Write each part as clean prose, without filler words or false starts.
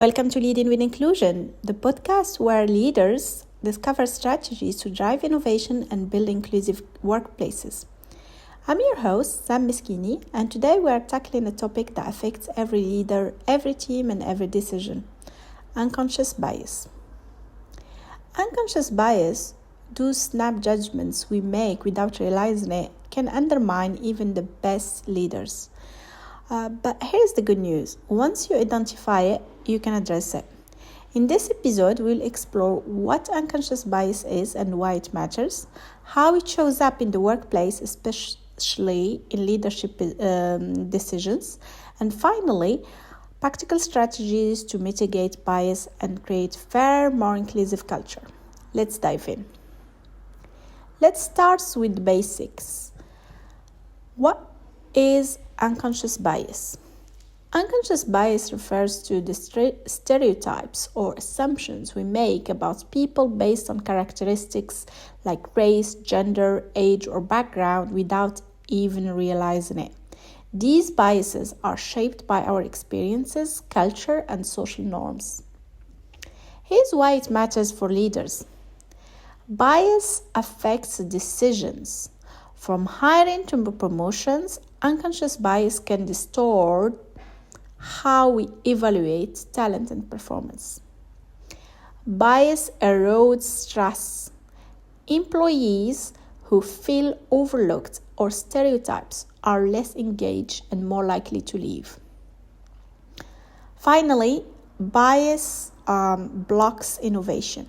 Welcome to Leading with Inclusion, the podcast where leaders discover strategies to drive innovation and build inclusive workplaces. I'm your host, Sam Miskini, and today we are tackling a topic that affects every leader, every team, and every decision: unconscious bias. Unconscious bias, those snap judgments we make without realizing it, can undermine even the best leaders. But here's the good news. Once you identify it, you can address it. In this episode, we'll explore what unconscious bias is and why it matters, how it shows up in the workplace, especially in leadership decisions, and finally, practical strategies to mitigate bias and create fair, more inclusive culture. Let's dive in. Let's start with the basics. What is unconscious bias? Unconscious bias refers to the stereotypes or assumptions we make about people based on characteristics like race, gender, age, or background without even realizing it. These biases are shaped by our experiences, culture, and social norms. Here's why it matters for leaders. Bias affects decisions. From hiring to promotions, unconscious bias can distort how we evaluate talent and performance. Bias erodes trust. Employees who feel overlooked or stereotypes are less engaged and more likely to leave. Finally, bias blocks innovation.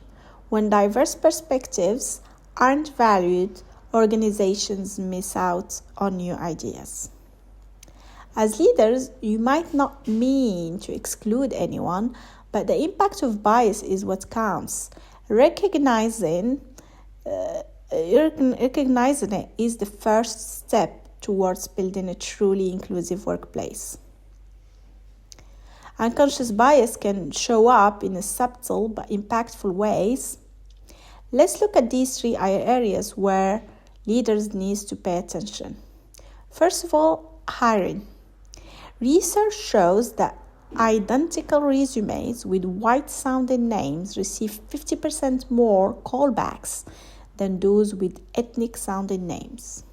When diverse perspectives aren't valued, organizations miss out on new ideas. As leaders, you might not mean to exclude anyone, but the impact of bias is what counts. Recognizing it is the first step towards building a truly inclusive workplace. Unconscious bias can show up in subtle but impactful ways. Let's look at these three areas where leaders need to pay attention. First of all, hiring. Research shows that identical resumes with white-sounding names receive 50% more callbacks than those with ethnic-sounding names.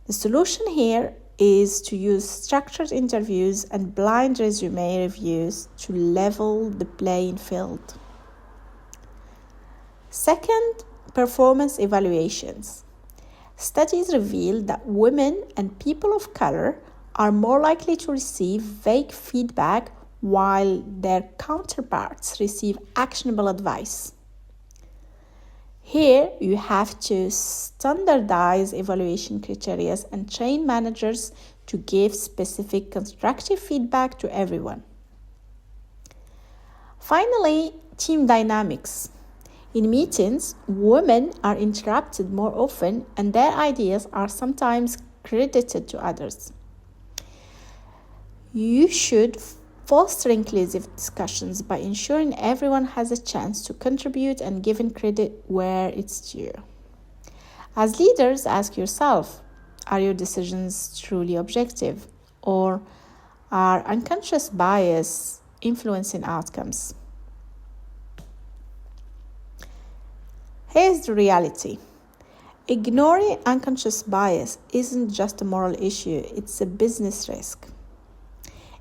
The solution here is to use structured interviews and blind resume reviews to level the playing field. Second, performance evaluations. Studies reveal that women and people of color are more likely to receive vague feedback while their counterparts receive actionable advice. Here, you have to standardize evaluation criteria and train managers to give specific constructive feedback to everyone. Finally, team dynamics. In meetings, women are interrupted more often and their ideas are sometimes credited to others. You should foster inclusive discussions by ensuring everyone has a chance to contribute and giving credit where it's due. As leaders, ask yourself, are your decisions truly objective, or are unconscious bias influencing outcomes? Here's the reality. Ignoring unconscious bias isn't just a moral issue, it's a business risk.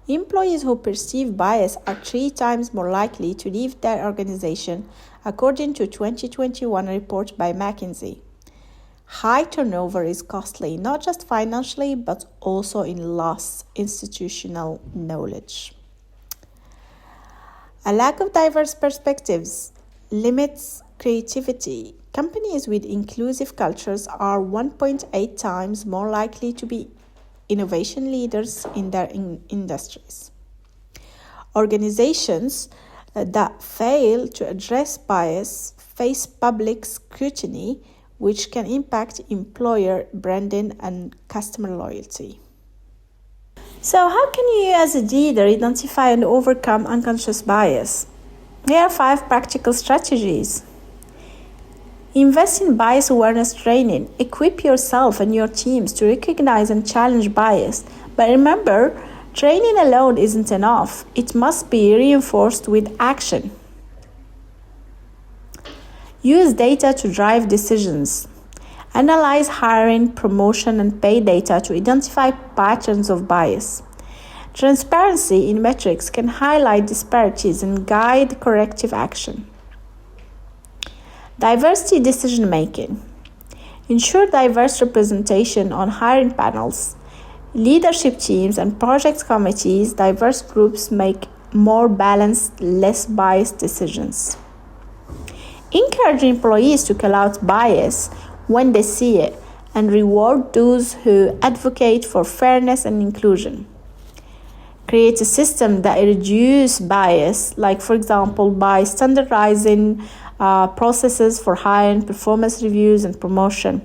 Employees who perceive bias are 3 times more likely to leave their organization, according to a 2021 report by McKinsey. High turnover is costly, not just financially, but also in lost institutional knowledge. A lack of diverse perspectives limits creativity. Companies with inclusive cultures are 1.8 times more likely to be innovation leaders in their industries. Organizations that fail to address bias face public scrutiny, which can impact employer branding and customer loyalty. So how can you as a leader identify and overcome unconscious bias? Here are 5 practical strategies. Invest in bias awareness training. Equip yourself and your teams to recognize and challenge bias. But remember, Training alone isn't enough. It must be reinforced with action. Use data to drive decisions. Analyze hiring, promotion, and pay data to identify patterns of bias. Transparency in metrics can highlight disparities and guide corrective action. Diversity decision-making. Ensure diverse representation on hiring panels, leadership teams, and project committees. Diverse groups make more balanced, less biased decisions. Encourage employees to call out bias when they see it and reward those who advocate for fairness and inclusion. Create a system that reduces bias, like for example by standardizing processes for hiring, performance reviews, and promotion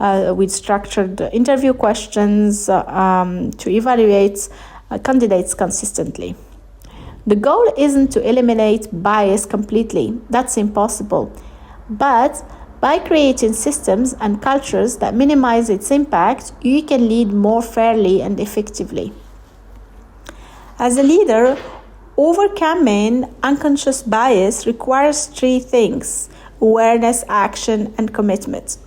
with structured interview questions to evaluate candidates consistently. The goal isn't to eliminate bias completely. That's impossible. But by creating systems and cultures that minimize its impact, you can lead more fairly and effectively. As a leader, overcoming unconscious bias requires three things: awareness, action, and commitment.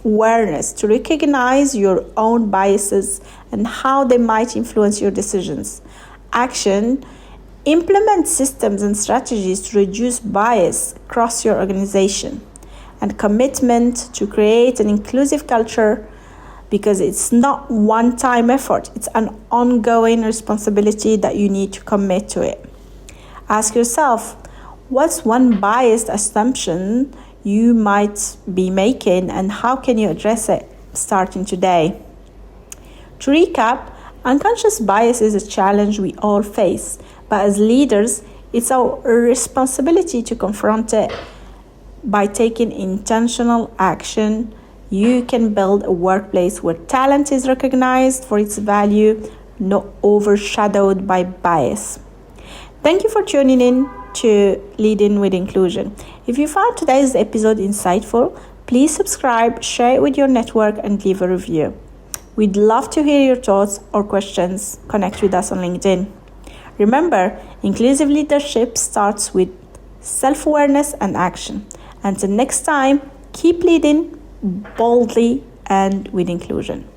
Awareness, to recognize your own biases and how they might influence your decisions. Action, implement systems and strategies to reduce bias across your organization. And commitment, to create an inclusive culture, because it's not one-time effort, it's an ongoing responsibility that you need to commit to it. Ask yourself, what's one biased assumption you might be making and how can you address it starting today? To recap, unconscious bias is a challenge we all face, but as leaders, it's our responsibility to confront it. By taking intentional action, you can build a workplace where talent is recognized for its value, not overshadowed by bias. Thank you for tuning in to Leading with Inclusion. If you found today's episode insightful, please subscribe, share it with your network, and leave a review. We'd love to hear your thoughts or questions. Connect with us on LinkedIn. Remember, inclusive leadership starts with self-awareness and action. Until next time, keep leading boldly and with inclusion.